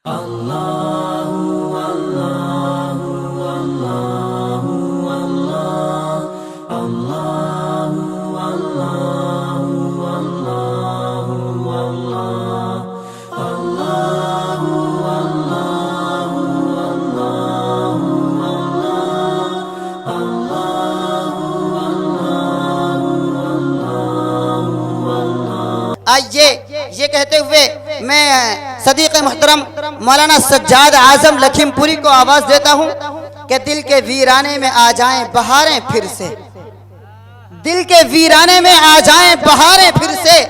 आइए ये कहते हुए मैं सदीक़ मोहतरम मौलाना सज्जाद आजम लखीमपुरी को आवाज देता हूँ कि दिल के वीराने में आ जाएं बहारें फिर से, दिल के वीराने में आ जाएं बहारें फिर से,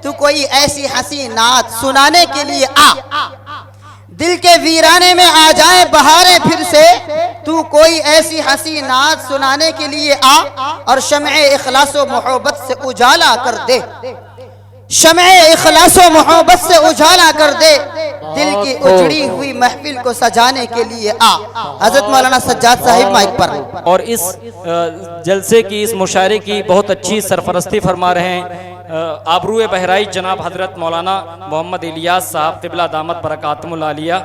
तू कोई ऐसी हंसी नात सुनाने के लिए आ। दिल के वीराने में आ जाए बहारें फिर से, तू कोई ऐसी हंसी नात सुनाने के लिए आ, और शम्ए इखलासो मोहब्बत से उजाला कर दे, शम्ए इखलासो मोहब्बत से उजाला कर दे, दिल की उजड़ी हुई महफिल को सजाने के लिए आ। हजरत मौलाना सज्जाद साहिब माइक पर। और इस जलसे की, इस मुशायरे की बहुत अच्छी सरफरस्ती फरमा रहे हैं आबरूए बहराइच जनाब हजरत मौलाना मोहम्मद इलियास साहब क़िबला दामत बरकातुहुल आलिया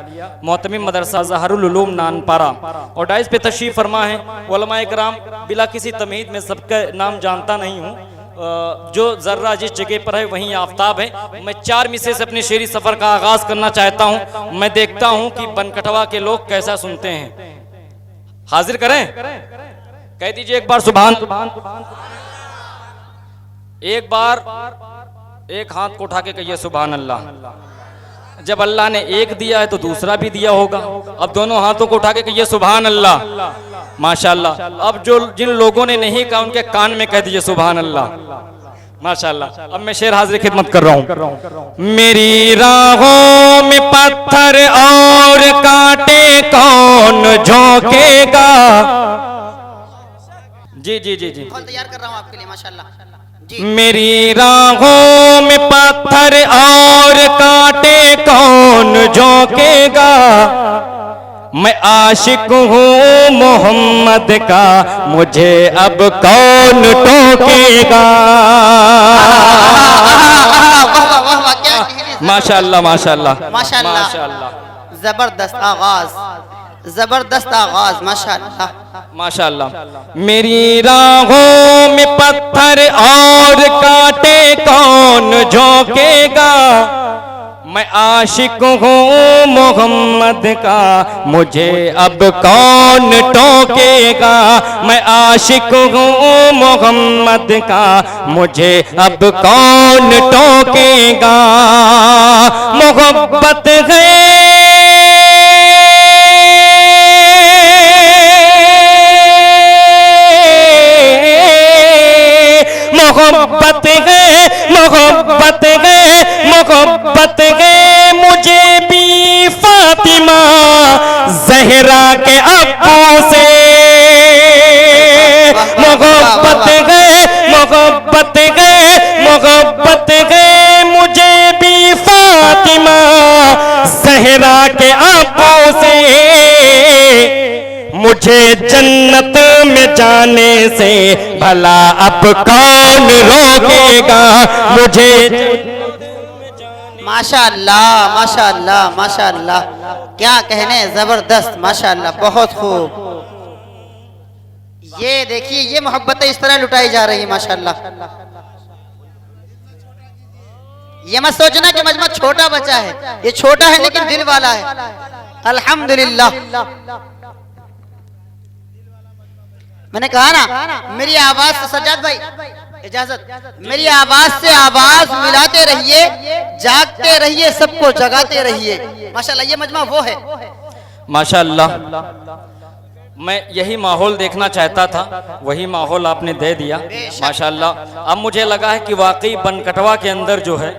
मोहतमिम मदरसा ज़हरुल उलूम नानपारा, और डाइस पे तशरीफ़ फरमा है उलमाए किराम। बिला किसी तमहीद में सबका नाम जानता नहीं हूँ, जो जर्रा जिस जगह पर है वहीं आफ्ताब है। मैं 4 मिसरे से अपने शेरी सफ़र का आगाज करना चाहता हूँ। मैं देखता हूँ कि बनकटवा के लोग कैसा सुनते हैं। हाजिर करें, कह दीजिए एक बार सुभान। एक बार एक हाथ को उठा के कहिए सुभान अल्लाह। जब अल्लाह ने एक दिया है तो दूसरा भी दिया होगा। अब दोनों हाथों को उठा के कहिए सुभान अल्लाह, माशाअल्लाह। अब जो जिन लोगों ने नहीं कहा उनके कान में कह दीजिए सुभान अल्लाह, माशाअल्लाह। अब मैं शेर हाजिर खिदमत कर रहा हूँ। मेरी राहों में पत्थर और कांटे कौन झोंकेगा। जी जी जी जी तैयार कर रहा हूँ आपके लिए, माशाअल्लाह। मेरी राहों में पत्थर और कांटे कौन झोंकेगा। मैं आशिक हूँ मोहम्मद का, मुझे अब कौन टोकेगा। माशाअल्लाह माशाअल्लाह माशाअल्लाह, जबरदस्त आगाज, जबरदस्त आगाज, माशाअल्लाह माशाअल्लाह। मेरी राहों में पत्थर और कांटे कौन झोंकेगा। मैं आशिक हूँ मोहम्मद का, मुझे अब कौन टोकेगा। मैं आशिक हूँ मोहम्मद का, मुझे अब कौन टोकेगा। मोहब्बत है मोहब्बत है, मोहब्बत है, मोहब्बत है मुझे भी फातिमा ज़हरा के अब्बू से। मोहब्बत है, मोहब्बत है, मोहब्बत है मुझे भी फातिमा ज़हरा के अब्बू से। मुझे जन्नत में जाने से भला अब कौन रोकेगा। मुझे माशाअल्लाह माशाअल्लाह माशाअल्लाह, क्या कहने, जबरदस्त, माशाअल्लाह, बहुत खूब। ये देखिए, ये मोहब्बतें इस तरह लुटाई जा रही है, माशाअल्लाह। ये मत सोचना कि मजमा छोटा बच्चा है, ये छोटा है लेकिन दिल वाला है। अल्हम्दुलिल्लाह। मैंने कहा ना, मेरी आवाज से, सज्जाद भाई इजाजत, मेरी आवाज से आवाज मिलाते रहिए, जागते रहिए, सबको जगाते रहिए। माशाअल्लाह, ये मजमा वो है। माशाअल्लाह, मैं यही माहौल देखना चाहता था, वही माहौल आपने दे दिया, माशाअल्लाह। अब मुझे लगा है कि वाकई बनकटवा के अंदर जो है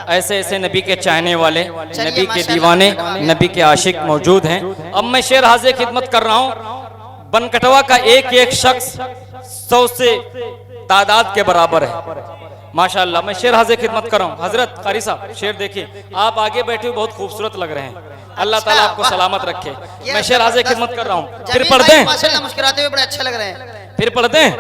ऐसे ऐसे नबी के चाहने वाले, नबी के दीवाने, नबी के आशिक मौजूद हैं। अब मैं शेर हाजिर खिदमत कर रहा हूँ। बनकटवा का एक एक शख्स 100 से तादाद के बराबर है, माशाअल्लाह। मैं शेर हाजिर खिदमत कर रहा हूँ। हजरत कारी साहब, शेर देखिए, आप आगे बैठे हुए बहुत खूबसूरत लग रहे हैं। अल्लाह ताला आपको सलामत रखे। मैं शेर हाजिर खिदमत कर रहा हूँ। फिर पढ़ दें, माशाअल्लाह, मुस्कुराते हुए बड़े अच्छे लग रहे हैं। फिर पढ़ दें।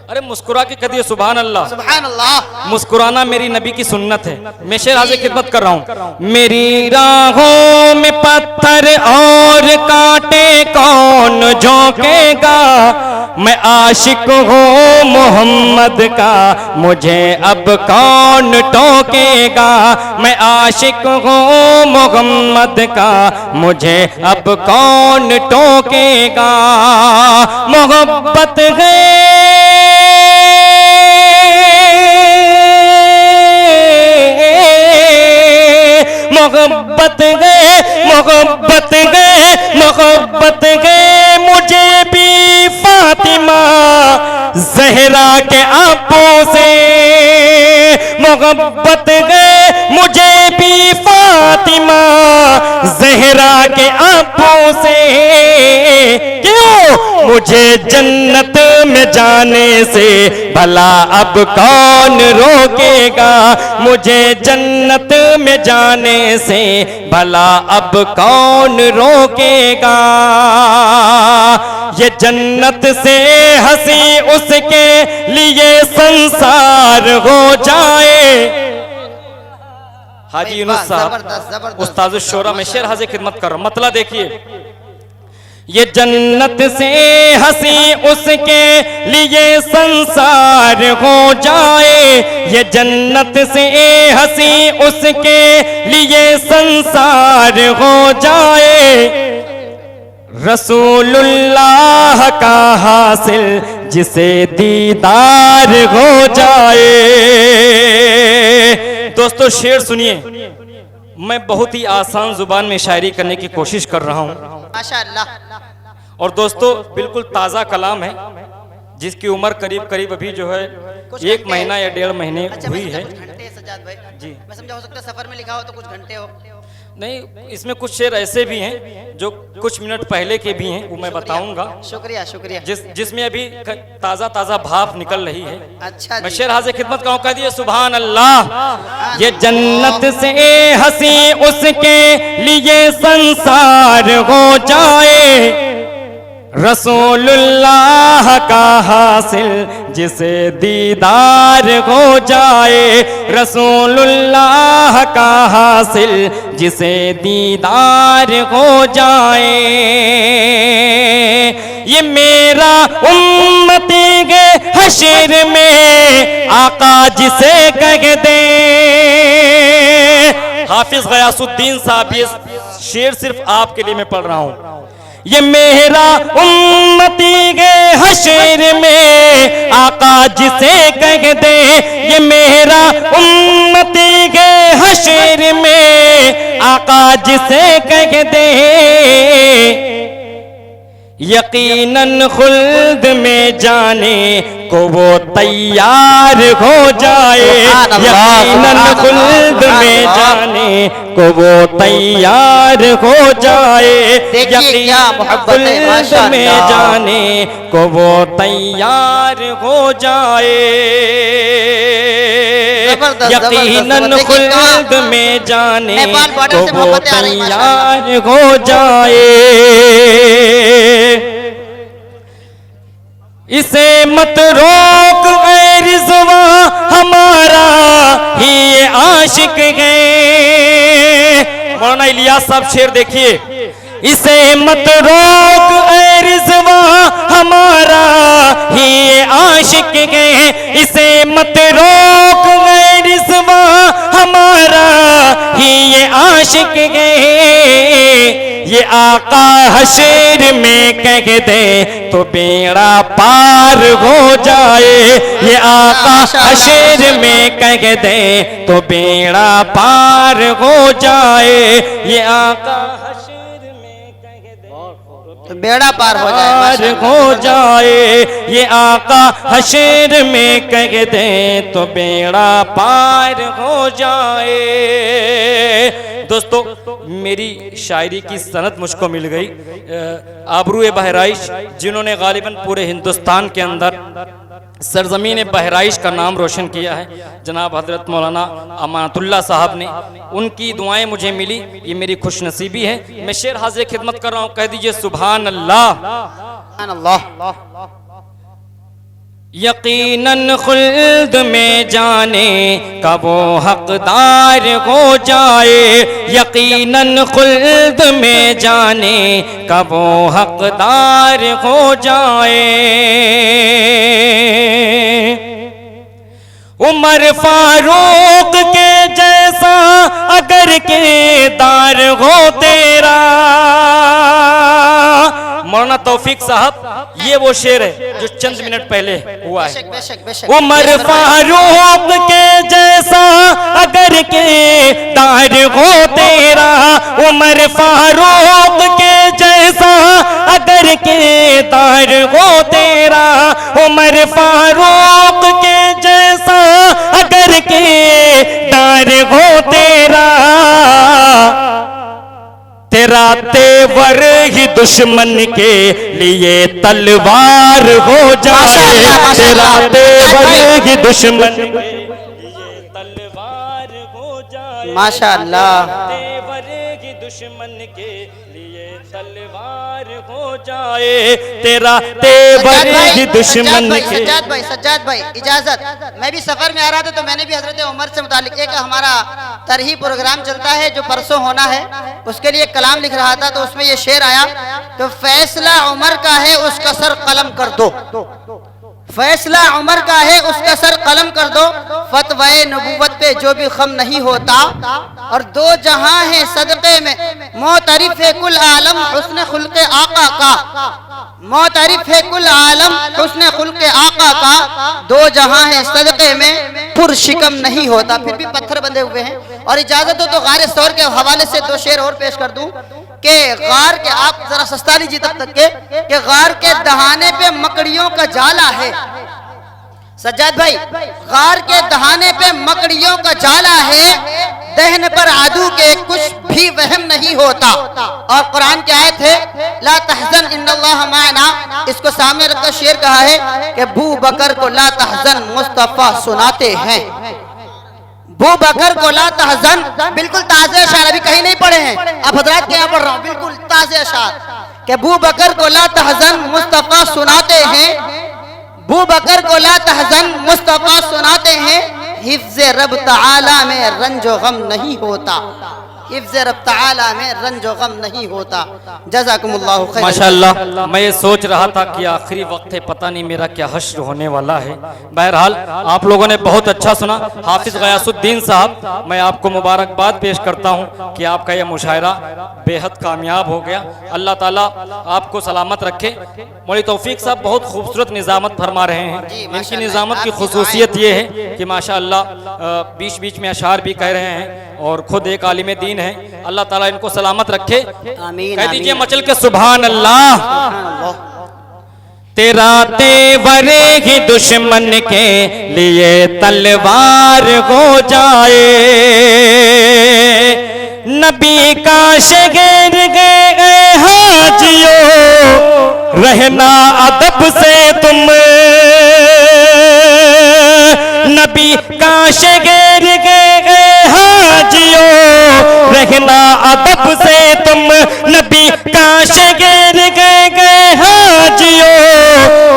अरे मुस्कुरा के कह दिए सुभान अल्लाह। सुभान अल्लाह। मुस्कुराना मेरी नबी की सुन्नत है। मैं शेर हाजिर खिदमत कर रहा हूँ। मेरी राहों में पत्थर और कांटे कौन झोंकेगा, मैं आशिक हूँ मोहम्मद का, मुझे अब कौन टोकेगा। मैं आशिक हूँ मोहम्मद का, मुझे अब कौन टोकेगा। मोहब्बत है मोहब्बत गए मोहब्बत गए मोहब्बत गए मुझे भी फातिमा जहरा के आंखों से। मोहब्बत गए मुझे भी फातिमा जहरा के आंखों से। क्यों मुझे जन्नत में जाने से भला अब कौन रोकेगा। मुझे जन्नत में जाने से भला अब कौन रोकेगा। ये जन्नत से हंसी उसके लिए संसार हो जाए। हाजी यूनुस साहब उस्ताद शोरा में शेर हाजिर खिदमत कर रहा हूं। मतलब देखिए, ये जन्नत से हंसी उसके लिए संसार हो जाए। ये जन्नत से हंसी उसके लिए संसार हो जाए। रसूलुल्लाह का हासिल जिसे दीदार हो जाए। दोस्तों शेर सुनिए, मैं बहुत ही आसान जुबान में शायरी करने की कोशिश कर रहा हूं माशाअल्लाह। और दोस्तों बिल्कुल ताज़ा कलाम है, जिसकी उम्र करीब करीब अभी जो है 1 महीना या 1.5 महीने हुई है। घंटे सज्जाद भाई जी। मैं समझा हो सकता है सफर में लिखा हो तो कुछ घंटे हो। नहीं, इसमें कुछ शेर ऐसे भी हैं जो कुछ मिनट पहले के भी हैं, वो मैं बताऊंगा। शुक्रिया शुक्रिया। जिसमें अभी ताज़ा ताज़ा भाप निकल रही है। अच्छा मैं जी। शेर हाजिर खिदमत का कह दिए सुभान अल्लाह। ये जन्नत से हंसी उसके लिए संसार हो जाए। रसूलुल्लाह का हासिल जिसे दीदार हो जाए। रसूलुल्लाह का हासिल जिसे दीदार हो जाए। ये मेरा उम्मती के हशर में आका जिसे कह दे। हाफिज गयासुद्दीन साहब, ये शेर सिर्फ आपके लिए मैं पढ़ रहा हूं। ये मेरा उम्मती के हशर में आका जिसे कह दे। ये मेरा उम्मती के हशर में आका जिसे कह दे। यकीनन खुल्द में जाने को वो तैयार हो जाए। यकीनन खुल्द में जाने को वो तैयार हो जाए। यकीनन खुल्द में जाने को वो तैयार हो जाए। यकीनन खुल्द में जाने को वो तैयार हो जाए। इसे मत रोक ऐ रिज़वा हमारा ही ये आशिक है। मौलाना इलियास साहब शेर देखिए। इसे मत रोक ऐ रिज़वा हमारा ही ये आशिक है। इसे मत रोक ऐ रिज़वा हमारा ही ये आशिक है। ये आका हशर में कह दे तो बेड़ा पार हो जाए। ये आका हशर में कह दे तो बेड़ा पार हो जाए। ये आका हशर में कह दे तो बेड़ा पार हो जाए। पार हो जाए। ये आका हशर में कह दे तो बेड़ा पार हो जाए। दोस्तों मेरी शायरी की सनद मुझको मिल गई आबरू बहराइश, जिन्होंने गालिबन पूरे हिंदुस्तान के अंदर सरजमीन बहराइश का नाम रोशन किया है, जनाब हजरत मौलाना अमानतुल्लाह साहब ने। उनकी दुआएं मुझे मिली, ये मेरी खुशनसीबी है। मैं शेर हाजिर खिदमत कर रहा हूँ, कह दीजिए सुभान अल्लाह। यकीनन खुल्द में जाने का वो हकदार हो जाए, यकीनन खुल्द में जाने का वो हकदार हो जाए। उमर फारूक के जैसा अगर किरदार हो तेरा। मौलाना तौफीक साहब, ये वो शेर है जो चंद मिनट पहले हुआ है। बेशक बेशक। उमर फारूक के जैसा अगर किरदार हो तेरा, उमर फारूक के जैसा अगर किरदार हो तेरा, उमर फारूक के जैसा अगर किरदार हो तेरा, तेरा तेवर ही दुश्मन के लिए तलवार हो जाए, तेरा तेवर ही दुश्मन के लिए तलवार हो जाए। माशाअल्लाह। तेवर ही दुश्मन के लिए तलवार हो जाए, तेरा तेवर ही दुश्मन के। सज्जाद भाई इजाजत, मैं भी सफर में आ रहा था तो मैंने भी हजरत उमर से मुतालिक एक हमारा तरही प्रोग्राम चलता है जो परसों होना है, उसके लिए कलाम लिख रहा था, तो उसमें ये शेर आया तो फैसला उमर का है उसका सर कलम कर दो, फैसला उमर का है उसका सर कलम कर दो, फतवाए नबूवत पे जो भी खम नहीं होता, और दो जहां है सदक़े में मोतरिफ है कुल आलम हुस्न खुल्क़े आका का, मोतरिफ है कुल आलम हुस्न खुल्क़े आका का, दो जहां है सदक़े में पुरशिकम नहीं होता। फिर भी पत्थर बंधे हुए हैं। और इजाजत हो तो गारे सौर के हवाले से दो शेर और पेश कर दूं कि गार के, आप जरा सस्ता लीजिए तब तक के गार के दहाने पे मकड़ियों का जाला है। सज्जाद भाई, गार के दहाने पे मकड़ियों का जाला है, दहन पर आदू के कुछ भी वहम नहीं होता। और कुरान की आयत है ला तहज़न इन्नल्लाह माना, इसको सामने रखकर शेर कहा है कि बू बकर को ला तहज़न मुस्तफा सुनाते हैं, बू बकर को ला तहज़न, बिल्कुल ताज़े अशार, अभी कहीं नहीं पढ़े हैं, आप हजरात के यहाँ पढ़ रहा हूँ, बिल्कुल ताज़े अशार कि बू बकर को ला तहज़न मुस्तफा सुनाते हैं, बू बकर को ला तहज़न मुस्तफा सुनाते हैं, हिफ्ज़े रब तआला में रंजो गम नहीं होता, हिफ्ज़े रब तआला में रंजो गम नहीं होता। जज़ाकुमुल्लाहु खैर। माशाअल्लाह, मैं ये सोच रहा था कि आखिरी वक्त है, पता नहीं मेरा क्या हश्र होने वाला है। बहरहाल आप लोगों ने बहुत अच्छा सुना। हाफिज गयासुद्दीन साहब, मैं आपको मुबारकबाद पेश करता हूँ कि आपका यह मुशायरा बेहद कामयाब हो गया। अल्लाह ताला आपको सलामत रखे। मौलवी तौफीक साहब बहुत खूबसूरत निज़ामत फरमा रहे हैं। इनकी निज़ामत की खुसूसियत ये है कि माशाअल्लाह बीच बीच में अशार भी कह रहे हैं और खुद एक आलिम दीन है। अल्लाह ताला इनको सलामत रखे। आमीन। कह दीजिए मचल के सुभान अल्लाह। तेरा तेवर ही दुश्मन के लिए तलवार हो जाए, नबी का शिगर गए हाजियो, रहना अदब से तुम, नबी का शिगर गए हाजियो, रहना अदब से तुम, नबी का शिगर गए हाजियो,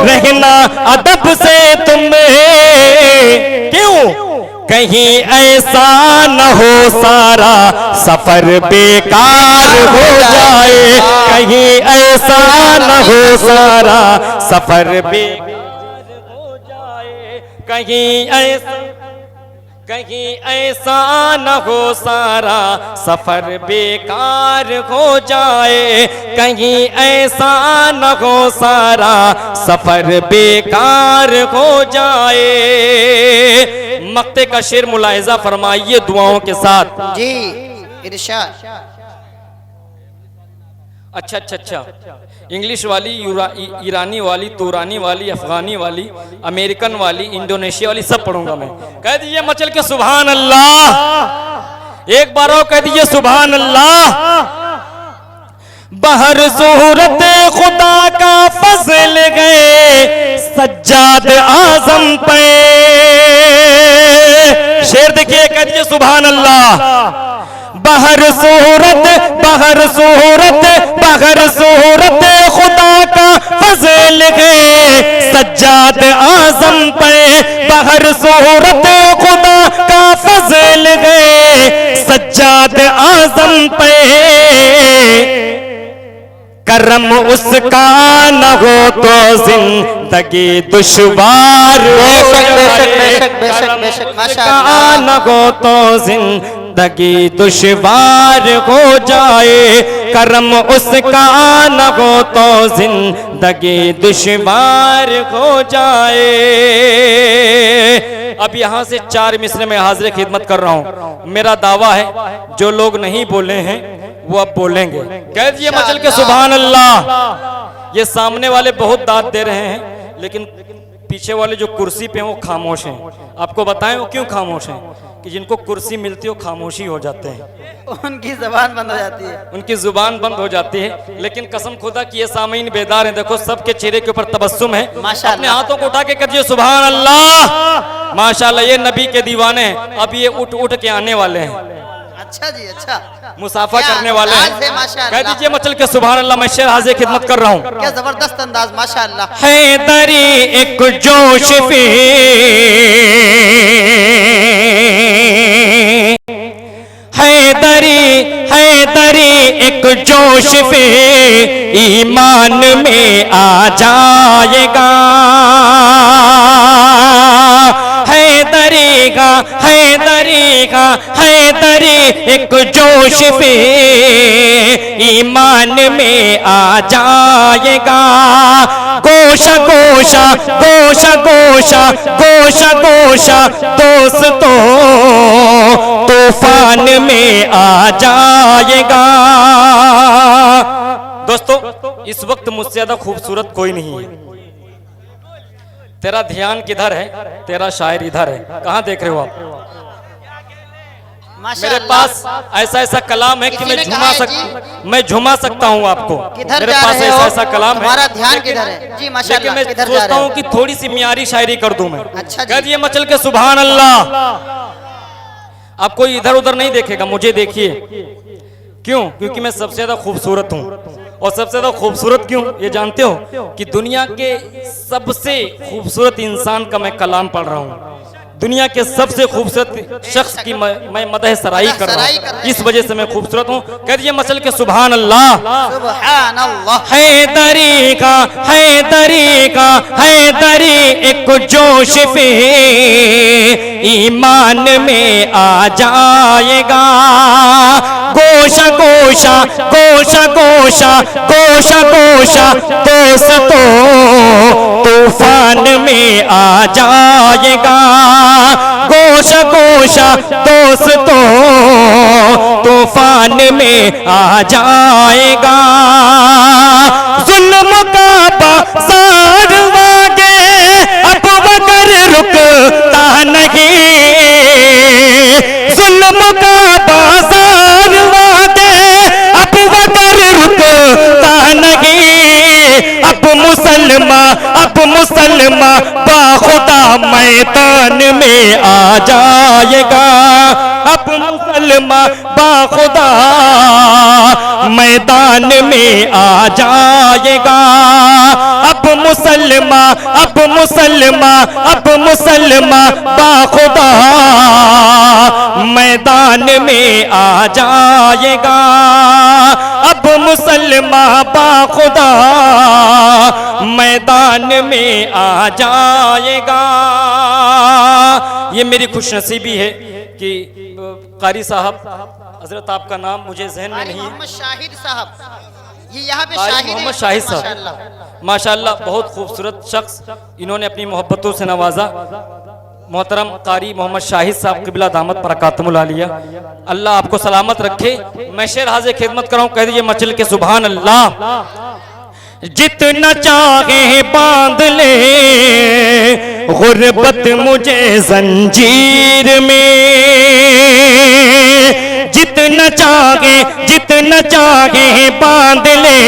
रहना अदब से तुम। क्यों? कहीं ऐसा न हो सारा सफर बेकार हो जाए, कहीं ऐसा न हो सारा सफर बेकार हो जाए, कहीं ऐसा न हो सारा सफर बेकार हो जाए, कहीं ऐसा न हो सारा सफर बेकार हो जाए। मक्ते का शेर मुलाहिजा फरमाइए दुआओं के साथ। जी इरशाद। अच्छा अच्छा अच्छा, इंग्लिश वाली, ईरानी वाली, तुरानी वाली, अफगानी वाली, अमेरिकन वाली, इंडोनेशिया वाली सब पढ़ूंगा मैं। कह दीजिए मचल के सुभान अल्लाह। एक बार और कह दीजिए सुभान अल्लाह। बहर सूरत खुदा का फजल गए सज्जाद आजम पे। शेर देखिए, कह दीजिए सुभान अल्लाह। बहर सूरत, बहर सूरत, बहर सूरत खुदा का फजल है सज्जाद आजम पे बहर सूरत खुदा का फजल है, सज्जाद आजम पे करम उसका न हो तो जिंदगी दुश्वार हो जाए, करम उसका न हो तो जिंदगी दुश्वार हो जाए, करम उसका न हो तो जिंदगी दुश्वार हो जाए। अब यहाँ से 4 मिसरे में हाजिर खिदमत कर रहा हूँ। मेरा दावा है जो लोग नहीं बोले हैं वो अब बोलेंगे। कह दिए मचल के सुभान अल्लाह। ये सामने वाले बहुत दाद दे रहे हैं, लेकिन पीछे वाले जो कुर्सी पे हैं वो खामोश हैं। आपको बताएं वो क्यों खामोश हैं? कि जिनको कुर्सी मिलती है वो खामोशी हो जाते हैं, उनकी जुबान बंद हो जाती है, उनकी जुबान बंद हो जाती है। लेकिन कसम खुदा की ये सामीन बेदार हैं, देखो सबके चेहरे के ऊपर तबस्सुम है। अपने हाथों को उठा के करिए सुभान अल्लाह। माशाल्लाह ये नबी के दीवाने हैं। अब ये उठ उठ के आने वाले हैं। अच्छा जी, अच्छा, मुसाफा करने वाले हैं। माशाल्लाह। कह दीजिए मचल के सुभान अल्लाह। मैं शेर हाजिर खिदमत कर रहा हूँ। क्या जबरदस्त अंदाज, माशाल्लाह। हैदरी एक जोश पे हैदरी एक जोश पे ईमान में आ जाएगा, हैदरी एक जोश पे ईमान में आ जाएगा। गोशा गोशा गोशा गोशा गोशा गोशा दोस्तों तूफान में आ जाएगा। दोस्तों इस वक्त मुझसे ज्यादा खूबसूरत कोई नहीं है। तेरा ध्यान किधर है? तेरा शायर इधर है। कहाँ देख रहे हो आप? मेरे पास ऐसा ऐसा कलाम है कि मैं झुमा सकता हूँ आपको। मेरे पास ऐसा कलाम है। हमारा ध्यान किधर है जी? माशाल्लाह। मैं सोचता हूँ कि थोड़ी सी मियारी शायरी कर दूं मैं। अच्छा जी। कह दिए मचल के सुभान अल्लाह। आप कोई इधर उधर नहीं देखेगा, मुझे देखिए। क्यों? क्योंकि मैं सबसे ज्यादा खूबसूरत हूँ। और सबसे ज्यादा खूबसूरत क्यों ये जानते हो? कि दुनिया के सबसे खूबसूरत इंसान का मैं कलाम पढ़ रहा हूँ। दुनिया के सबसे खूबसूरत शख्स की मैं मदह सराई कर रहा हूँ। इस वजह से मैं खूबसूरत हूँ। कह दिए मसल के सुभान अल्लाह। सुभान अल्लाह। हैदरी एक जोश पे ईमान में आ जाएगा। गोशा गोशा गोशा गोशा गोशा गोशा दोस्तों तूफान में आ जाएगा। गोशा गोशा दोस्तों तूफान में आ जाएगा। जुल्म का बाज़ार वागे अब मगर रुकता नहीं। जुल्म का बाज़ार वागे अब मगर रुकता नहीं। अब मुसलमान बाखुदा मैदान में आ जाएगा। अब मुसलमान बाखुदा मैदान में आ जाएगा। अब मुसलमान बाखुदा मैदान में आ जाएगा। अब मुसलमान बाखुदा मैदान में आ जाएगा। ये मेरी खुशनसीबी है कि कारी साहब, हजरत आपका नाम मुझे जहन में नहीं है। मोहम्मद शाहिद साहब, ये यहाँ पे मोहम्मद शाहिद साहब माशाल्लाह बहुत खूबसूरत शख्स, इन्होंने अपनी मोहब्बतों से नवाजा। मोहतरम कारी मोहम्मद शाहिद साहब क़िबला दामत बरकातुहुल आलिया, अल्लाह आपको सलामत रखे। मैं शेर हाजिर खिदमत कराऊं, कह दीजिए मचल के सुभान अल्लाह। जितना चाहे बांध ले गुर्बत मुझे जंजीर में, जितना चाहे बांध ले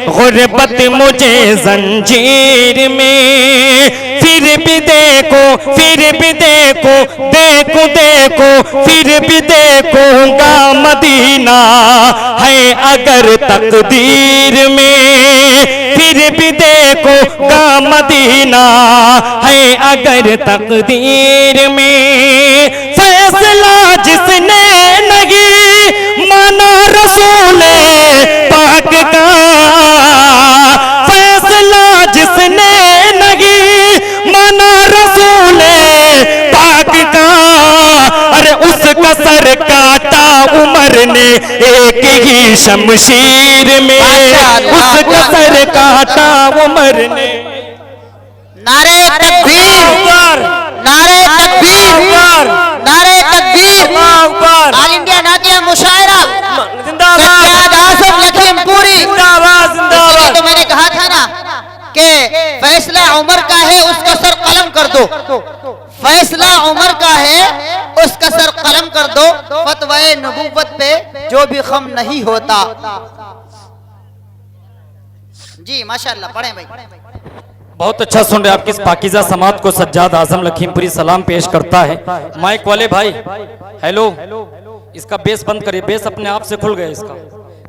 गुर्बत मुझे जंजीर में। फिर भी देखो देखो फिर भी देखूंगा मदीना है अगर तकदीर में, फिर भी देखूंगा मदीना है अगर तकदीर में। फैसला जिसने नहीं माना रसूल पाक का, फैसला जिसने नहीं माना रसूल पाक का, अरे उसका सर काटा उमर ने एक ही शमशीर में, उसका सर काटा उमर ने। नारे तकबीर, नारे तकबीर, नारे तकबीर। ऑल इंडिया नातिया मुशायरा सज्जाद आज़म लखीमपुरी जिंदाबाद, जिंदाबाद। तो मैंने कहा था ना कि फैसला उमर का है उसका सर कलम कर दो, फैसला उमर का है उसका सर कलम कर दो। फतवाए नबूवत पे जो भी खम नहीं होता। जी माशाल्लाह, पढ़ें भाई। बहुत अच्छा सुन रहे आपकी इस पाकीज़ा समात को सज्जाद आज़म लखीमपुरी सलाम पेश करता है। माइक वाले भाई हेलो, इसका बेस बंद करिए, बेस अपने आप से खुल गया इसका,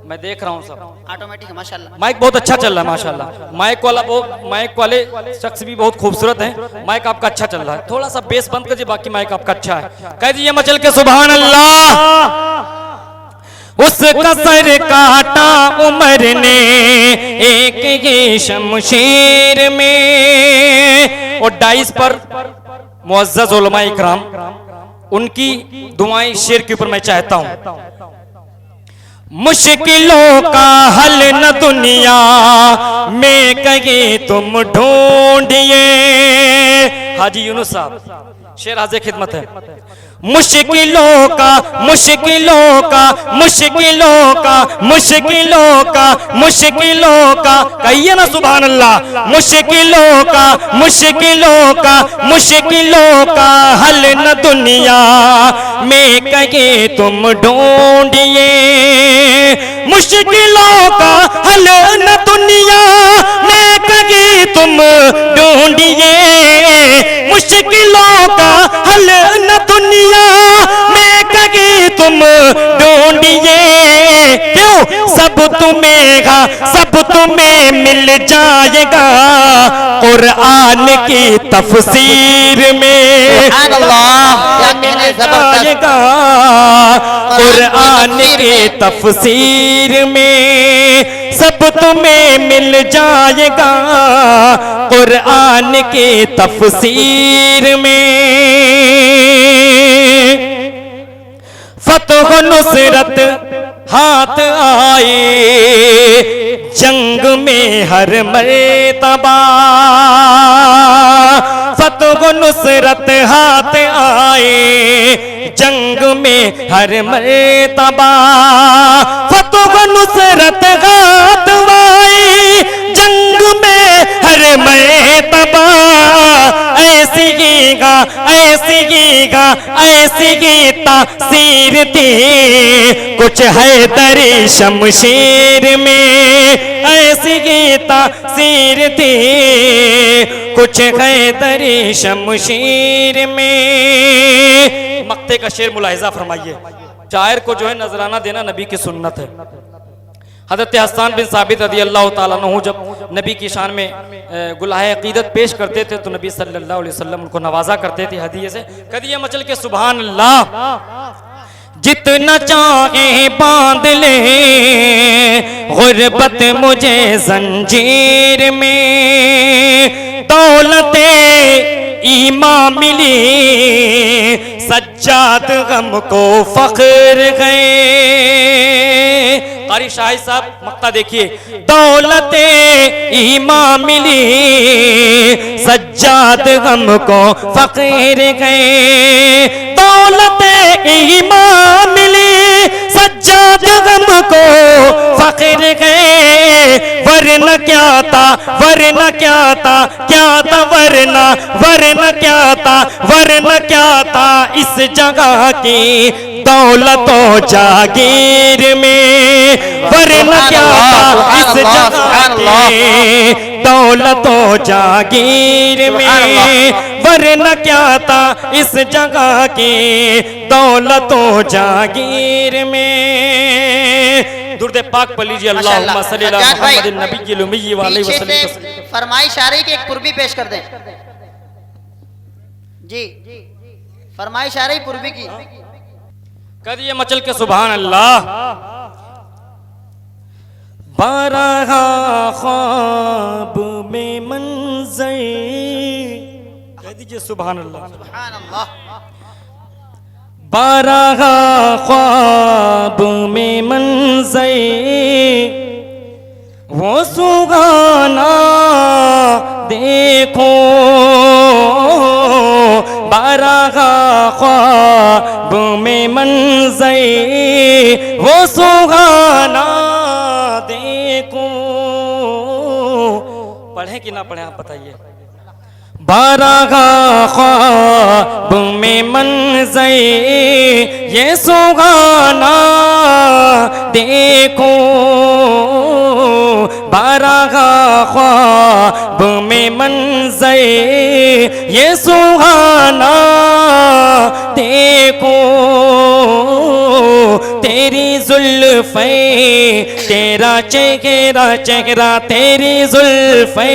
मैं देख रहा हूँ सब ऑटोमेटिक। माशाल्लाह माइक बहुत अच्छा चल रहा है माशाल्लाह। माइक वाले शख्स भी बहुत खूबसूरत हैं। माइक आपका अच्छा चल रहा है, थोड़ा सा बेस बंद करिए, बाकी माइक आपका अच्छा है। कह दीजिए मचल के सुभान अल्लाह। उसका सर काटा उमर ने एक ही शमशीर में। और डाइस पर मुअज़्ज़ज़ उलमा इकराम, उनकी दुआएं शेर के ऊपर मैं चाहता हूं। मुश्किलों का हल न दुनिया में कहीं तुम ढूंढिए। हाजी यूनुस साहब शेर हाज़िर खिदमत है। मुश्किलों का मुश्किलों का मुश्किलों का मुश्किलों का मुश्किलों का, कहिए ना सुभान अल्लाह। मुश्किलों का मुश्किलों का मुश्किलों का हल न दुनिया में कहीं तुम ढूंढिए। मुश्किलों का हल न दुनिया में कहीं तुम ढूंढिए। मुश्किलों का हल न दुनिया में कहीं तुम ढूंढिए। क्यों सब तुम्हें मिल जाएगा कुरान की तफसीर में। मिल जाएगा कुरान की तफसीर में, सब तुम्हें मिल जाएगा कुरान के तफसीर में। फतह नुसरत हाथ आए जंग में हर मर्तबा, फतह नुसरत हाथ आए जंग में हर मर्तबा। फतह नुसरत हाथ आए जंग में हर मर्तबा। ऐसी गीगा ऐसी गीगा ऐसी गीता सीर थी कुछ है दरी शमशीर में। ऐसी गीता सीर थी कुछ है दरी शमशीर में। मक्ते का शेर मुलाहिजा फरमाइए। शायर को जो है नजराना देना नबी की सुन्नत है। हज़रत हसन बिन साबित रज़ी अल्लाह ताला अन्हु जब नबी की शान में गुलाहे अकीदत पेश करते थे तो नबी सल्लल्लाहु अलैहि वसल्लम उनको नवाजा करते थे हदिये से। कदिए मचल के सुभान अल्लाह। जितना चाहे बांध ले गुर्बत मुझे जंजीर में। दौलते ईमान मिली सज्जाद गम को फख्र गए। कारी शाही साहब मक्ता देखिए। दौलते ईमान मिली सज्जाद गम को फख्र गए। दौलते ईमान मिली सज्जाद गम को फख्र गए। वरना क्या था वरना क्या था क्या था वरना वरना क्या था वरना क्या था इस जगह की दौलतों जागीर में। वरना क्या था इस जगह की दौलतों जागीर में। वरना क्या था इस जगह की दौलतों जागीर में। दुर्द पाक पढ़ लीजिए। अल्लाहुम्मा सल्ली अला मुहम्मदिन नबिय्यिल उम्मी व अलैहि पीछे वसल्लम। से फरमाइश आ रही कि एक पूर्वी पेश कर दें। जी फरमाइश आ रही पूर्वी की। करिए मचल के सुभान अल्लाह। बारह ख्वाब में मंज़र, कह दीजिए सुभान अल्लाह। सुभान अल्लाह। बारह ख्वाब में मंज़र वो सुहाना देखो, बारह ख्वाब में मंज़र वो सुहाना देखो। पढ़ें कि ना पढ़ें आप बताइए। बारह ख्वाब में मंज़र ये सुहाना देखो, बारह ख्वाब में मंज़र ये सुहाना देखो। तेरी जुल्फ़े तेरा चेहरा चेहरा, तेरी जुल्फ़े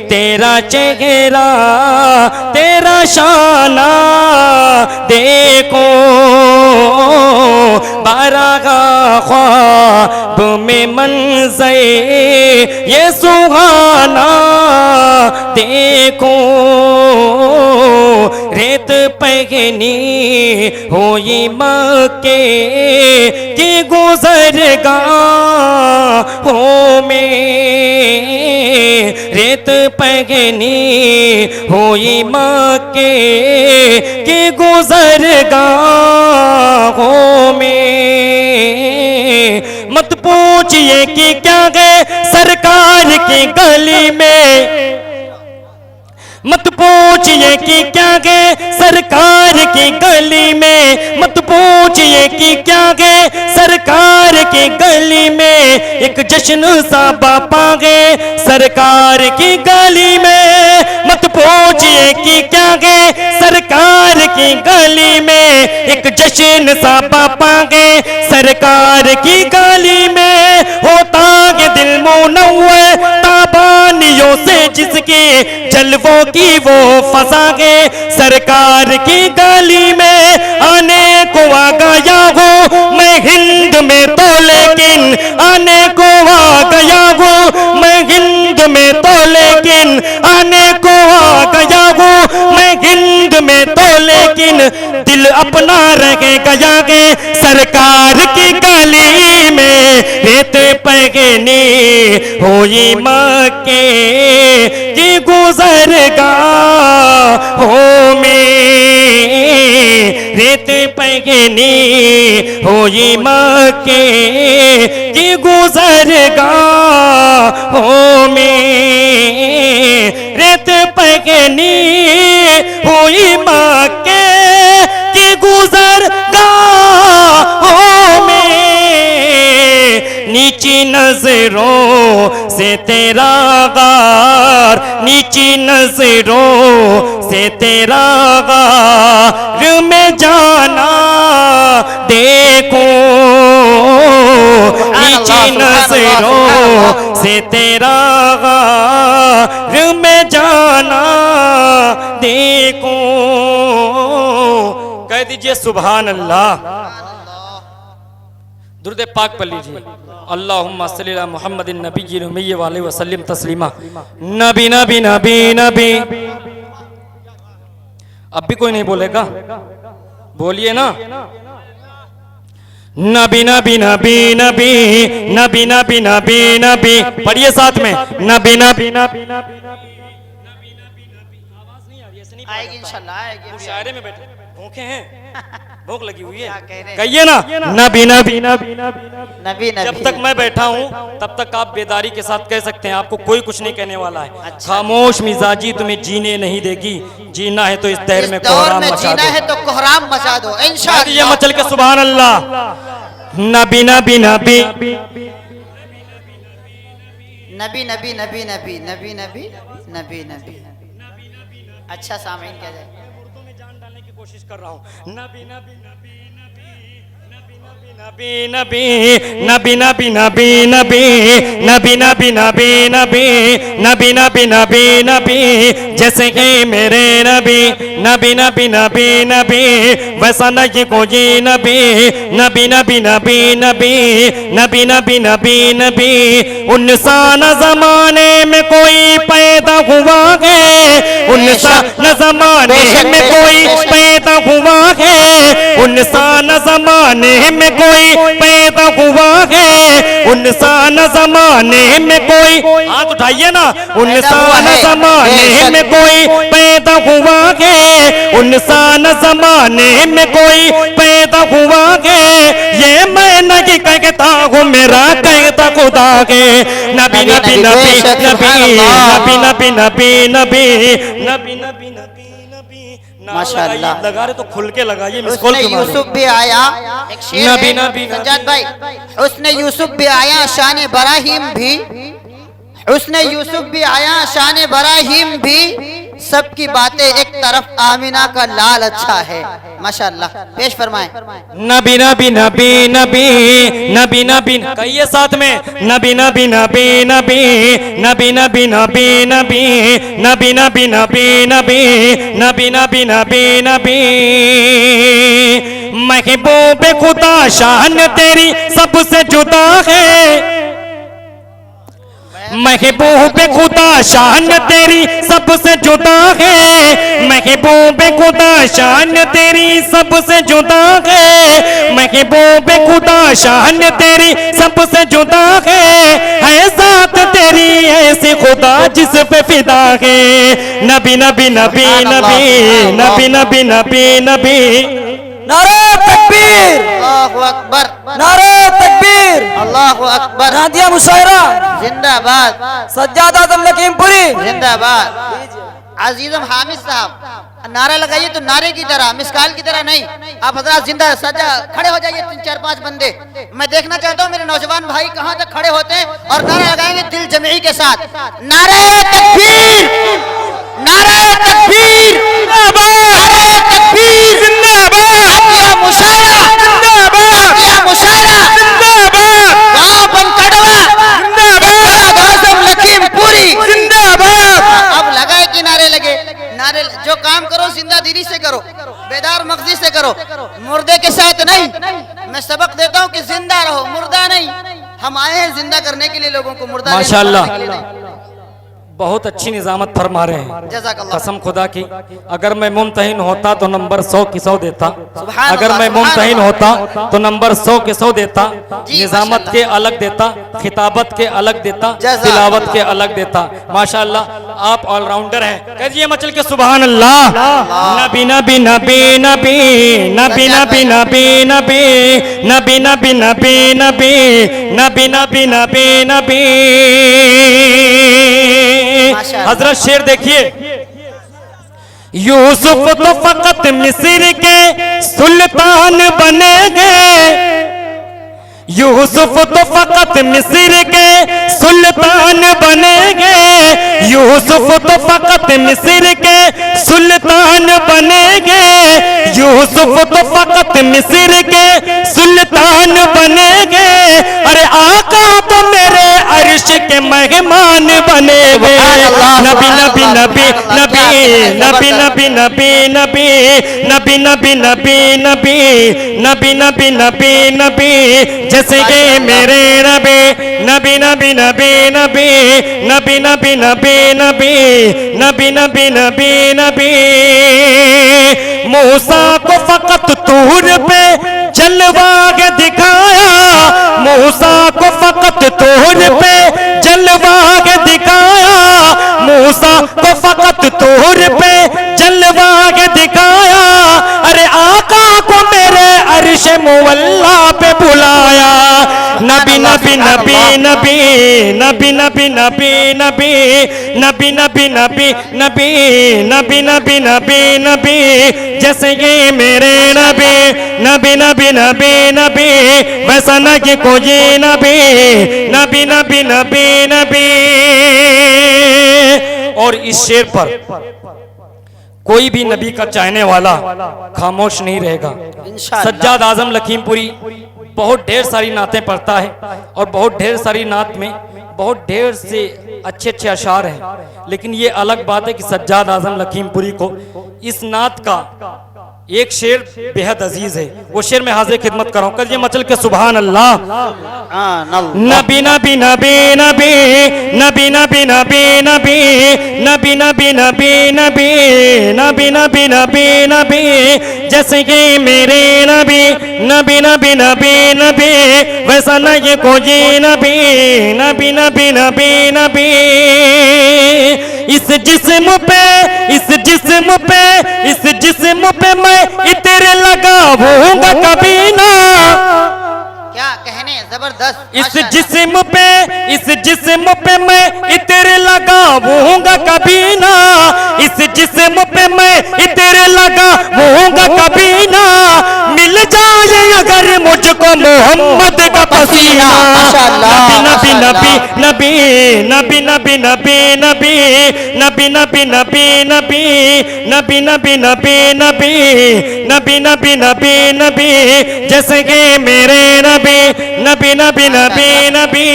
तेरा चेहरा तेरा शाना देखो, बारह ख्वाब में मंज़र ये सुहाना देखो। रेत पहनी हुई मक्के की गुज़रगाहों में, रेत पहनी हुई मक्के की गुज़रगाहों में। मत पूछिए कि क्या है सरकार की गली में, मत पूछिए कि क्या है सरकार की गली में, मत पूछिए कि क्या है सरकार की गली में। एक जश्न सा बापा है सरकार की गली में, मत पूछिए कि क्या है सरकार की गली में। एक जश्न सा बापा है सरकार की गली में। होता है दिल मुनव्वर ताबानियों से जिसके जलवों की वो फसा है सरकार की गली में। आने को आ गया हूँ मैं हिंद में तो लेकिन, आने को आ गया हूँ मैं हिंद में तो लेकिन, आने को आ गया हूँ मैं हिंद में तो लेकिन। दिल अपना रह गया है सरकार की गली में। रेत पहनी हुई मक्के की गुज़रगाहों में, रेत पहनी हुई मक्के की गुज़रगाहों में, रेत पहनी हुई मक्के की गुज़रगाहों में। नीची नजरों से तेरा गार, नीची नजरों से तेरा गार में जाना देखो, नीची नजरों से तेरा गार में जाना देखो। कह दीजिए सुभान अल्लाह। दुरूद पाक पढ़ लीजिए। अल्लाहुम्मा सल्ली अला मुहम्मदिन नबिय्यिल उम्मी व अलैहि वसल्लम तस्लीमा। नबी नबी नबी नबी। अब भी कोई नहीं बोलेगा, बोलिए ना। नबी नबी नबी नबी नबी नबी नबी नबी, पढ़िए साथ में। नबी नबी नबी नबी नबी। आवाज नहीं आ रही, ऐसे नहीं आएगी इंशाल्लाह आएगी। मुशायरे में बैठे भूखे हैं, भूख लगी हुई है। कह रहे? कहिए ना नबी नबी नबी नबी नबी नबी। जब तक मैं बैठा हूँ तब तक आप बेदारी के साथ कह सकते हैं, आपको कोई कुछ नहीं कहने वाला है। अच्छा। खामोश मिजाजी तुम्हें जीने नहीं देगी, जीना है तो इस दहर इस में दौर कोहराम में मचा जीना दो। है तो कोहराम मचा दो ये इंशाअल्लाह। मचल के सुभान अल्लाह। नबी नबी नबी नबी नबी नबी नबी नबी नबी नबी नबी अच्छा सामीन क्या जाए। उर्दू में जान डालने की कोशिश कर रहा हूँ। नबी नबी नबी नबी नबी नबी नबी नबी नबी नबी नबी नबी नबी नबी नबी नबी नबी जैसे कि मेरे नबी नबी नबी नबी नबी वैसा नहीं कोई नबी नबी नबी नबी नबी नबी नबी नबी नबी इंसान जमाने में कोई पैदा हुआ है, इंसान जमाने में कोई पैदा हुआ है, इंसान जमाने में कोई पैदा हुआ है, इंसान जमाने में कोई, हाथ उठाइए ना, इंसान जमाने में कोई पैदा हुआ है, इंसान जमाने में कोई पैदा हुआ है, ये मैं नहीं कहता हूँ मेरा कहता खुदा है। नबी नबी नबी नबी नबी नबी नबी नबी नबी नबी नबी नबी माशाअल्लाह लगा रहे तो खुल के लगाइए। उसने यूसुफ भी आया, एक शेर नबी है नबी सज्जाद भाई, उसने यूसुफ भी आया शान बराहीम भी, उसने यूसुफ भी आया शान बराहीम भी, सबकी बातें एक तरफ आमिना का लाल अच्छा है। माशाअल्लाह पेश फरमाएं। नबी नबी नबी नबी नबी नबी कहिए साथ में नबी नबी नबी नबी नबी नबी नबी नबी नबी नबी नबी नबी नबी नबी नबी नबी महबूब खुदा शान तेरी सबसे जुदा है, महबूब खुदा शान तेरी सबसे जुदा है, महबूब खुदा शान तेरी सबसे जुदा है, महबूब खुदा शान तेरी सबसे जुदा है जात तेरी ऐसी खुदा जिस पे फिदा है। नबी नबी नबी नबी नबी नबी नबी नबी नारे तकबीर, अल्लाहु अकबर, नारे तकबीर, अल्लाहु अकबर, नादिया मुशायरा जिंदाबाद, सज्जाद आजम लखीमपुरी जिंदाबाद। अजीजम हामिद साहब नारा लगाइए तो नारे की तरह, मिसकाल की तरह नहीं। आप हजरात जिंदा सजा खड़े हो जाइए, 3-4-5 बंदे। मैं देखना चाहता हूँ मेरे नौजवान भाई कहाँ तक खड़े होते हैं और नारा लगाएंगे दिल जमी के साथ। नारे तकबीर, नारे तकबीर, नारे तकबीर, नादिया मुशायरा, नादिया मुशायरा, गाँव बनकड़वा, आजम लखीमपुरी, अब लगाए कि नारे लगे। नारे जो काम करो जिंदा दिली से करो, बेदार मगजी से करो, मुर्दे के साथ नहीं। मैं सबक देता हूँ कि जिंदा रहो, मुर्दा नहीं। हम आए हैं जिंदा करने के लिए लोगों को, मुर्दा माशाअल्लाह करने के लिए नहीं। बहुत अच्छी निजामत फरमा रहे हैं। जज़ाकल्लाह। कसम खुदा की अगर मैं मुमतहिन होता तो नंबर 100 की 100 देता, सुभान अगर अल्लाह, मैं सुभान मुमतहिन अल्लाह। होता तो नंबर 100 के 100 देता, जी, निजामत माशाअल्लाह। के अलग देता, खिताबत के अलग देता, जज़ाकल्लाह। तिलावत के अलग देता। माशाअल्लाह आप ऑलराउंडर हैं। कहिए मचल के सुभान अल्लाह। नबी नबी नबी नबी नबी नबी नबी नबी नबी नबी नबी नबी नबी नबी नबी नबी हजरत शेर देखिए। यूसुफ तो फकत मिस्र के सुल्तान बनेंगे, यूसुफ तो फकत मिस्र के सुल्तान बनेंगे, यूसुफ तो फकत मिस्र के सुल्तान बनेंगे, यूसुफ तो फकत मिस्र के सुल्तान बनेंगे। अरे आका तो मेरे अर्श के मेहमान बनेंगे। नबी नबी नबी नबी नबी नबी नबी नबी नबी नबी नबी नबी नबी नबी नबी नबी जैसे कि मेरे नबी नबी नबी नबी नबी नबी नबी नबी नबी नबी नबी नबी नबी मूसा को फकत तूर पे जलवा के दिखाया, मूसा को फकत तूर पे जलवा के दिखाया, मूसा को फकत तूर पे जलवा के दिखाया। अरे आका को मेरे अर्श मुवल्ला पे बुलाया। नबी नबी नबी नबी नबी नबी नबी नबी नबी नबी नबी नबी नबी नबी नबी नबी जैसे ये मेरे नबी नबी नबी नबी नबी वैसा न कि कोई नबी नबी नबी नबी नबी। और इस शेर पर कोई भी नबी का चाहने वाला खामोश नहीं रहेगा। इंशाअल्लाह। सज्जाद आजम लखीमपुरी बहुत ढेर सारी नातें पढ़ता है और बहुत ढेर सारी नात में बहुत ढेर से अच्छे अच्छे अशार हैं, लेकिन ये अलग बात है कि सज्जाद आजम लखीमपुरी को इस नात का एक शेर बेहद अजीज है। वो शेर में हाजिर खिदमत कर रहा हूं। करिए मचल के सुभान अल्लाह। नबी नबी नबी नबी नबी नबी नबी नबी नबी नबी नबी नबी नबी नबी नबी नबी जैसे कि मेरे नबी नबी नबी नबी नबी वैसा नहीं कोई नबी नबी नबी नबी नबी इस जिस्म पे इस जिस्म पे इस जिस्म पे मैं इत्र लगाऊंगा कभी ना। क्या कहने जबरदस्त। इस जिस्म पे मैं इत्र लगाऊंगा कभी ना। इस जिस्म पे मैं इत्र लगाऊंगा कभी ना। मिल जाए अगर मुझको मोहम्मद का पसीना। नबी नबी नबी नबी नबी नबी नबी नबी नबी नबी नबी नबी नबी नबी नबी नबी नबी नबी नबी जैसे कि मेरे नबी नबी नबी नबी नबी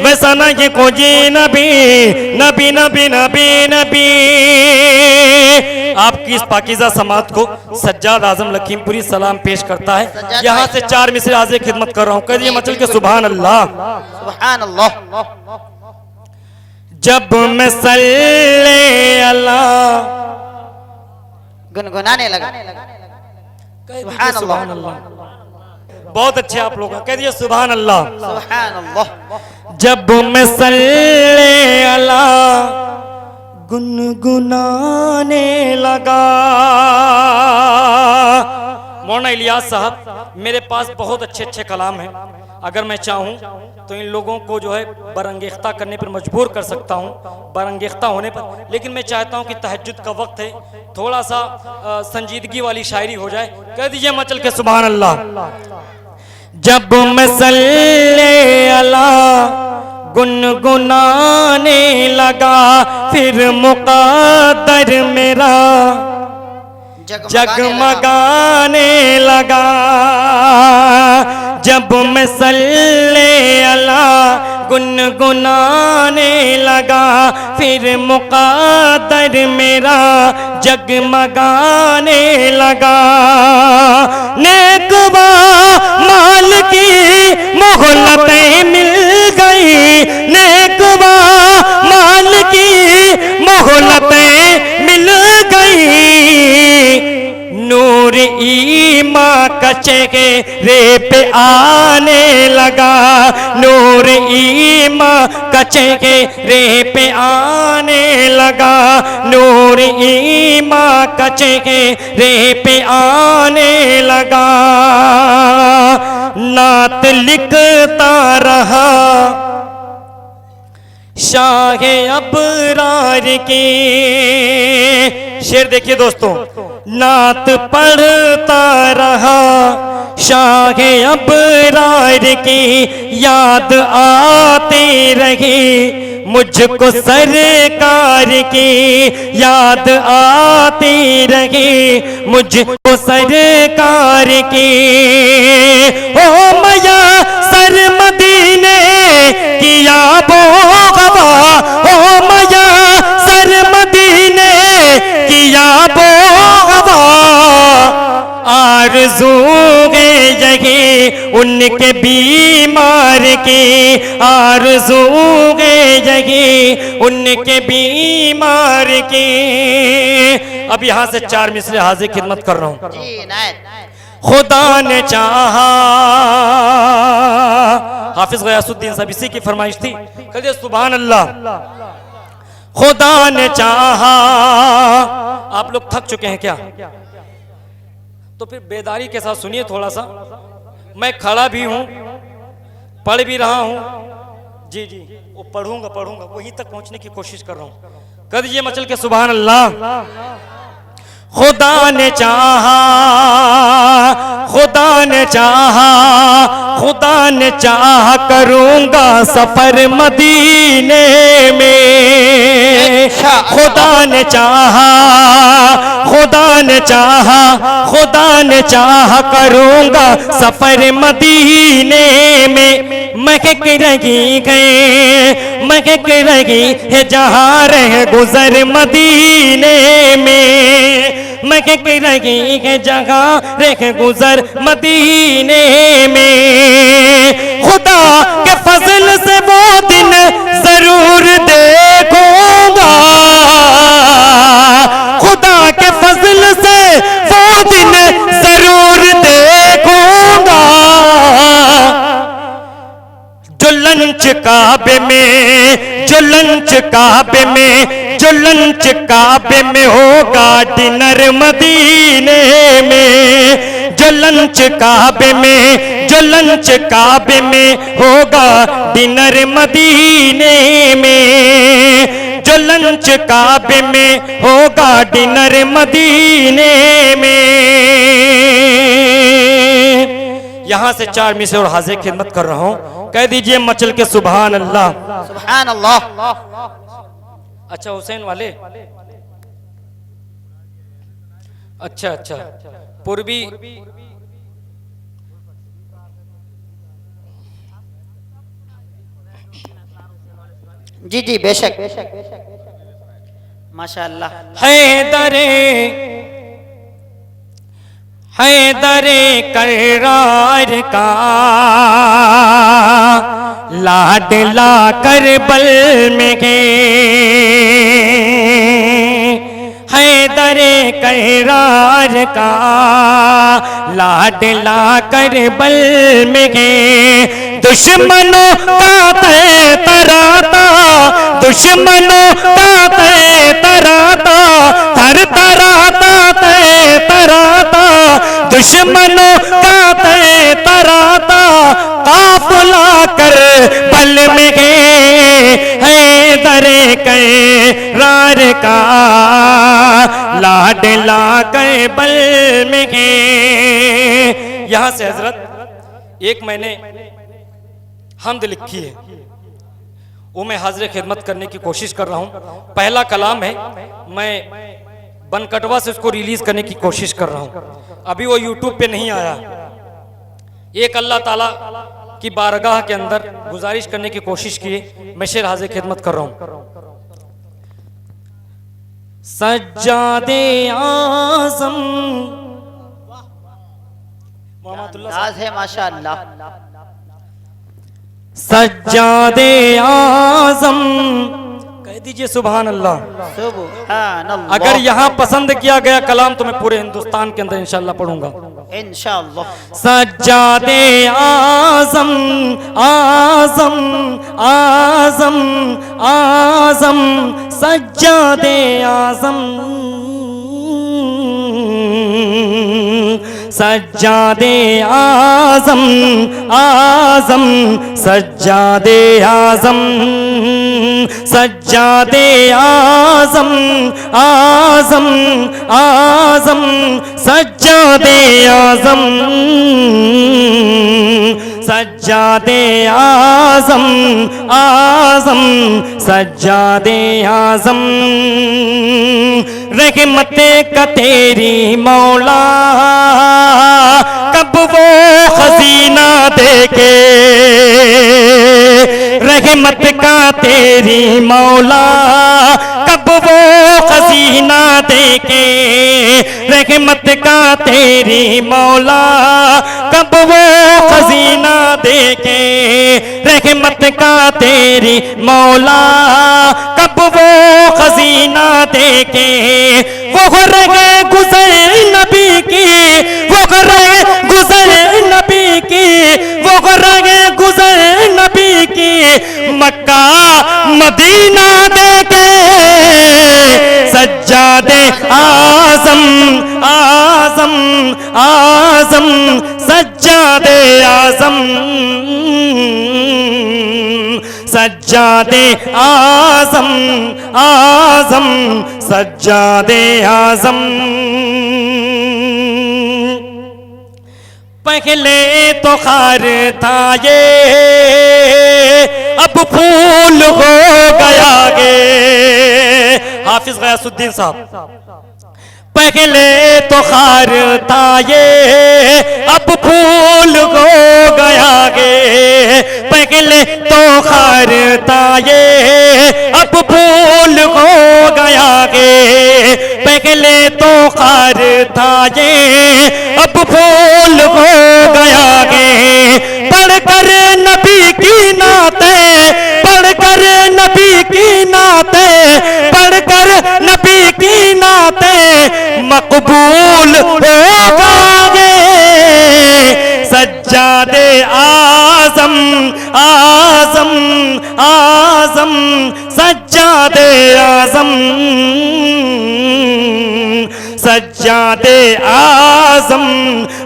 वैसा नहीं कोई नबी नबी नबी नबी नबी। आपकी इस पाकीज़ा समात को सज्जाद आजम लखीमपुरी सलाम पेश करता है। यहाँ से 4 मिसरे हाजिर खिदमत कर रहा हूँ। करिए मचल के सुभान अल्लाह। सुभान अल्लाह। जब मैं सल्ले अल्लाह गुनगुनाने लगा। सुभान अल्लाह। बहुत अच्छे आप लोग कह दिए सुभान अल्लाह। सुभान अल्लाह। जब मैं सल्ले अल्लाह गुनगुनाने लगा। मौलाना इलियास साहब मेरे पास बहुत अच्छे अच्छे कलाम हैं। अगर मैं चाहूँ तो इन लोगों को जो है बरंगेख्ता करने पर मजबूर कर सकता हूँ, बरंगेख्ता होने पर। लेकिन मैं चाहता हूँ कि तहज्जुद का वक्त है, थोड़ा सा संजीदगी वाली शायरी हो जाए। कह दीजिए मचल के सुभान अल्लाह। जब मैं सल्ले अला गुनगुनाने लगा फिर मुक़द्दर मेरा जगमगाने लगा। जब मैं सल्ले अला गुनगुनाने लगा फिर मुक़द्दर मेरा जगमगाने लगा। नेकवा माल की मोहलतें मिल गई, नेकवा माल की मोहलतें मिल गई। नूर ईमा का चेहरे पे आने लगा, नूर ईमा का चेहरे पे आने लगा, नूर ईमा का चेहरे पे आने लगा। नात लिखता रहा शाहे अबरार की। शेर देखिए दोस्तों, नात पढ़ता रहा शाहे अबरार की, याद आती रही मुझको सरकार की, याद आती रही मुझको सरकार की। ओ मैया सर मदीने किया बोगवा, ओ मैया सर मदीने किया बोगवा। आरज़ू यही उनके बीमार की, आरज़ू यही उनके बीमार की। अब यहाँ से 4 मिसरे हाजिर खिदमत कर रहा हूँ। जी नायत। खुदा ने चाहा, हाफिज गयासुद्दीन साहब इसी की फरमाइश थी। कहिए सुभान अल्लाह। खुदा ने चाहा। आप लोग थक चुके हैं क्या? तो फिर बेदारी के साथ सुनिए थोड़ा सा। मैं खड़ा भी हूं, पढ़ भी रहा हूं। जी जी, वो पढ़ूंगा वहीं तक पहुंचने की कोशिश कर रहा हूं। कर दीजिए मचल के सुभान अल्लाह। खुदा ने चाहा, खुदा ने चाहा, खुदा ने चाहा करूँगा सफर मदीने में। खुदा ने चाहा, खुदा ने चाहा, खुदा ने चाहा करूँगा सफर मदीने में। महक रही गए, महक रही है जहाँ रह गुजर मदीने में। महक रही है जहाँ रह गुजर मदीने में। खुदा के फजल से वो दिन जरूर देखूंगा, खुदा के फजल से वो दिन जरूर देखूंगा। जो लंच काबे में, जो लंच काबे में, जो लंच काबे में होगा डिनर मदीने में। जो लंच काबे में, जो लंच काबे में होगा डिनर मदीने में। जो लंच काबे में होगा डिनर मदीने में। यहां से 4 मिसरे और हाजिर खिदमत कर रहा हूं, कह दीजिए मचल के सुभान अल्लाह। सुभान अल्लाह। अच्छा हुसैन वाले, अच्छा अच्छा पूर्वी जी जी बेशक माशाअल्लाह। हैदरे, हैदरे करार का लाडला करबल में गे। हैदरे करार का लाडला करबल में गे। दुश्मनों का तय तराता, दुश्मनों का तय तराता, थर तराता तय तराता। दुश्मनों का तय तराता, काफिला कर बल में गए। हैदरे करार का लाडला कर बल में गए। यहां से हजरत एक मैंने हमद लिखी है, वो मैं हाजिर खिदमत करने की कोशिश कर रहा हूँ। पहला कलाम है, मैं बनकटवा से उसको रिलीज करने की कोशिश कर रहा हूँ, अभी वो यूट्यूब पे नहीं आया। एक अल्लाह ताला की बारगाह के अंदर गुजारिश करने की कोशिश की, मैं शेर हाजिर खिदमत कर रहा हूँ। सज्जादे आज़म अंदाज है माशाअल्लाह। सज्जादे आज़म, कह दीजिए सुभान अल्लाह। सुभान अल्लाह। अगर यहाँ पसंद किया गया कलाम तो मैं पूरे हिंदुस्तान के अंदर इंशाअल्लाह पढ़ूंगा इंशाअल्लाह। सज्जादे आज़म, आज़म, आज़म, आज़म, सज्जादे आज़म, सज्जादे आज़म, आज़म, सज्जादे आज़म, सज्जादे आज़म, आज़म, आज़म, सज्जादे आज़म, सज्जादे आज़म, आज़म, सज्जादे आज़म। रहमते का तेरी मौला कब वो खजीना देके। रहमत का तेरी मौला कब वो खजीना देके। रहमत का तेरी मौला कब वो खजीना देके। रहमत का तेरी मौला कब वो खजीना देके। वो रहे गुजर नबी की, वो रहे गुजर नबी की, वो रहे गुजर नबी की। मक्का मदीना देके सज्जादे आज़म, आज़म, आज़म, सज्जादे आज़म, सज्जादे आजम आजम सज्जादे आजम। पहले तो खार था ये अब फूल हो गया गे। हाफिज गयासुद्दीन साहब। पहले तो खार था ये अब फूल हो गया गे। पहले तो खार था ये अब फूल हो गया गे। पहले तो खार था ये अब फूल हो गया गे। पढ़कर नबी की नाते पढ़कर नबी की नाते पढ़कर नबी की नाते मकबूल हो जाओगे। सज्जादे आजम आजम आजम सज्जादे आजम सज्जादे आजम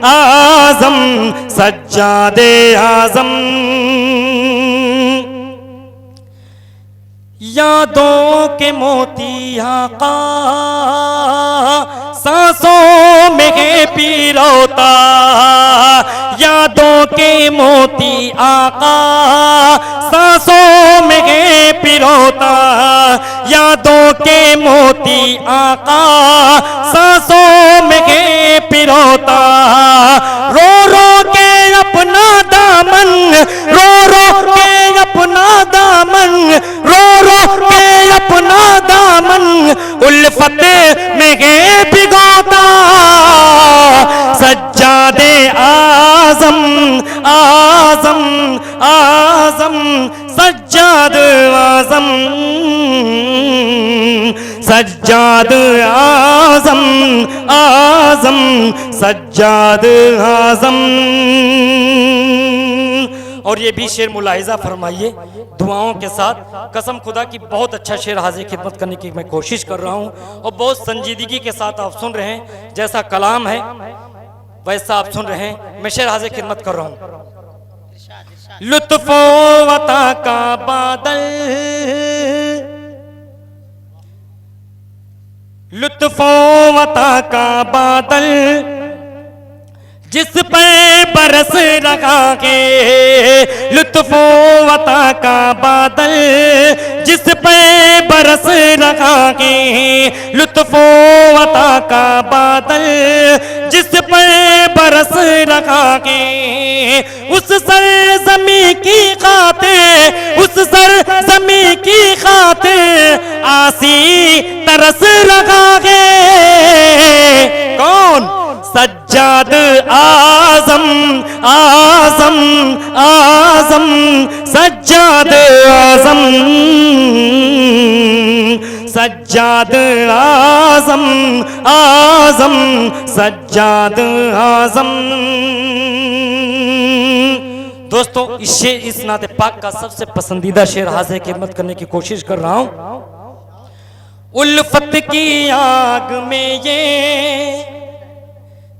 आजम सज्जादे आजम। यादों के मोती आका सांसों में है पिरोता। यादों के मोती आका सांसों में है पिरोता। यादों के मोती आका सांसों में है पिरोता। रो रो के अपना दामन रो रो के अपना दामन रो रो के अपना दामन उल्फत में है भिगोता। सज्जादे आजम आजम आजम सज्जाद आजम सज्जाद आजम आजम सज्जाद आजम। और ये भी शेर मुलाहिजा फरमाइए दुआओं के साथ। कसम खुदा की बहुत अच्छा शेर हाजिर खिदमत करने की मैं कोशिश कर रहा हूँ और बहुत संजीदगी के साथ आप सुन रहे हैं। जैसा कलाम है वैसा आप सुन रहे हैं। मैं शेर हाजिर खिदमत कर रहा हूँ। लुत्फो वता का बादल लुत्फो वता का बादल जिस पे बरस रखा के। लुत्फो वता का बादल जिस पे बरस रखा के। लुत्फो वता का बादल जिस पे बरस रखा के। उस सर जमी की खातिर उस सर जमी की खातिर आसी तरस रखा के। कौन? सज्जाद आजम आजम आजम सज्जाद आजम सज्जाद आजम आजम सज्जाद आजम। दोस्तों इस नाते पाक का सबसे पसंदीदा शेर हाजिर खिदमत करने की कोशिश कर रहा हूं। उल्फत की आग में ये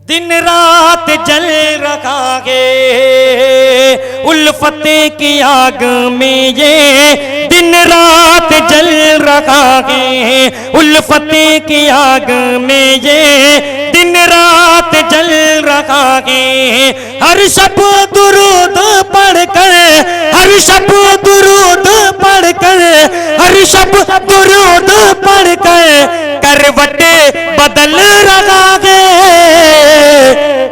दिन रात जल रखा गे। उल्फत की आग में ये दिन रात जल रखा गे। उल्फत की आग में ये दिन रात जल रखा गे। हर शब दुरूद पढ़कर हर शब दुरूद पढ़कर हर शब दुरूद पढ़कर करवटे बदल रखा गे।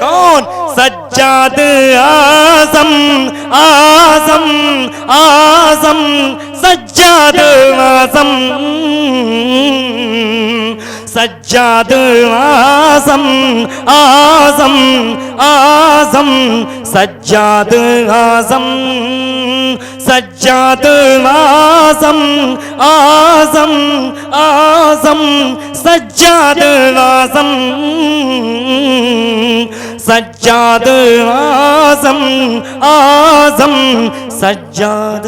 कौन? सज्जाद आजम आजम आजम सज्जाद आजम सज्जाद आजम आजम आजम सज्जाद आजम सज्जाद आजम आजम आजम सज्जाद आजम सज्जाद आजम आजम सज्जाद